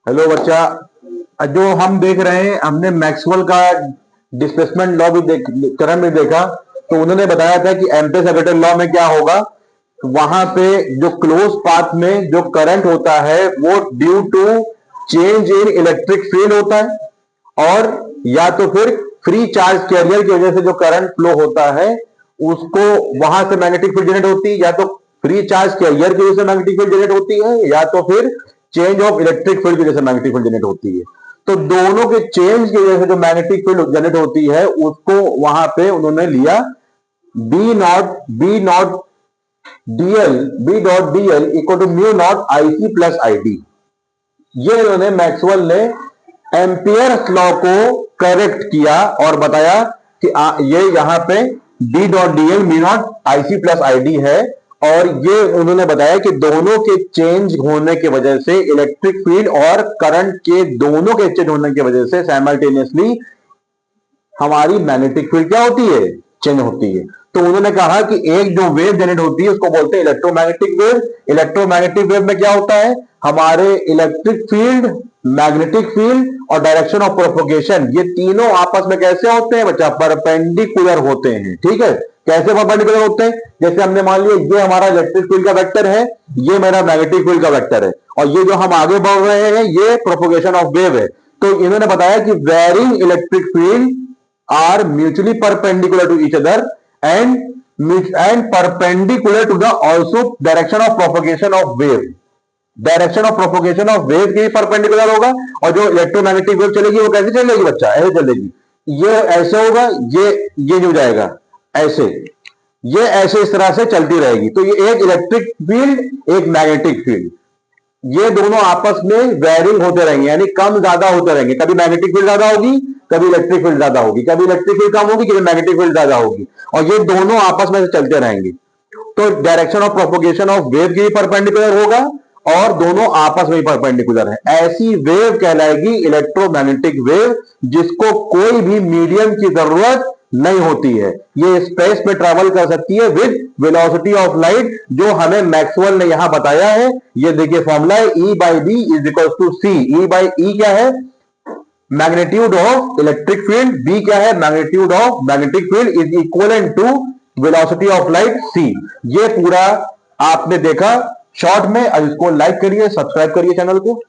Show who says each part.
Speaker 1: Hello बच्चा। जो हम देख रहे हैं, हमने मैक्सवेल का डिस्प्लेसमेंट लॉ भी करंट में देखा। तो उन्होंने बताया था कि एम्पेयर सेकेंडरी लॉ में क्या होगा, वहां पे जो क्लोज पाथ में जो करंट होता है वो due to change in electric field होता है, और या तो फिर फ्री चार्ज कैरियर की वजह से जो करंट फ्लो होता है उसको वहां से मैग्नेटिक फील्ड जनरेट होती है, या तो फ्री चार्ज कैरियर की वजह से मैग्नेटिक फील्ड जनरेट होती है, या तो फिर चेंज ऑफ इलेक्ट्रिक फील्ड की वजह से मैग्नेटिक फील्ड जनरेट होती है। तो दोनों के चेंज की वजह से जो मैग्नेटिक फील्ड जनरेट होती है उसको वहां पे उन्होंने लिया B naught D L, B dot D L equal to mu naught I C plus I D. ये उन्होंने मैक्सवेल ने एम्पियर्स लॉ को करेक्ट किया और बताया कि ये यहां पे D dot D L mu naught I C plus ID है। और ये उन्होंने बताया कि दोनों के चेंज होने की वजह से इलेक्ट्रिक फील्ड और करंट के दोनों के चेंज होने की वजह से साइमल्टेनियसली हमारी मैग्नेटिक फील्ड क्या होती है, चेंज होती है। तो उन्होंने कहा कि एक जो वेव जनरेट होती है उसको बोलते हैं इलेक्ट्रोमैग्नेटिक वेव। इलेक्ट्रोमैग्नेटिक वेव में क्या होता है, हमारे इलेक्ट्रिक फील्ड, मैग्नेटिक फील्ड और डायरेक्शन ऑफ प्रोपोगेशन, ये तीनों आपस में कैसे होते हैं बच्चा, परपेंडिकुलर होते हैं। ठीक है, कैसे परपेंडिकुलर होते हैं, जैसे हमने मान लिया ये हमारा इलेक्ट्रिक फील्ड का वेक्टर है, ये मेरा मैग्नेटिक फील्ड का वेक्टर है, और ये जो हम आगे बढ़ रहे हैं ये प्रोपोगेशन ऑफ वेव है। तो इन्होंने बताया कि varying electric field are mutually perpendicular to each other and perpendicular to the also direction of propagation of wave। Direction of propagation of wave के परपेंडिकुलर होगा, और जो इलेक्ट्रोमैग्नेटिक वेव चलेगी वो कैसे चलेगी बच्चा, ऐसे चलेगी। ये ऐसे होगा, ये हो जाएगा ऐसे, ये ऐसे इस तरह से चलती रहेगी। तो ये एक इलेक्ट्रिक फील्ड, एक मैग्नेटिक फील्ड, ये दोनों आपस में वेरिंग होते रहेंगे, यानी कम ज्यादा होते रहेंगे। कभी मैग्नेटिक फील्ड ज्यादा होगी, कभी इलेक्ट्रिक फील्ड ज्यादा होगी, कभी इलेक्ट्रिक फील्ड कम होगी, कभी मैग्नेटिक फील्ड ज्यादा होगी, और ये दोनों आपस में से चलते रहेंगे। तो direction of propagation of wave की परपेंडिकुलर होगा, और दोनों आपस में परपेंडिकुलर है। ऐसी वेव कहलाएगी इलेक्ट्रोमैग्नेटिक वेव, जिसको कोई भी मीडियम की जरूरत नहीं होती है। ये स्पेस में ट्रैवल कर सकती है विद वेलोसिटी ऑफ लाइट, जो हमें मैक्सवेल ने यहां बताया है। ये देखिए फॉर्मूला है, E by B is equal to C. E by E क्या है, magnitude of electric field, B क्या है, magnitude of magnetic field, is equal to velocity of light C. ये पूरा आपने देखा शॉर्ट में। अब इसको लाइक करिए, सब्सक्राइब करिए चैनल को।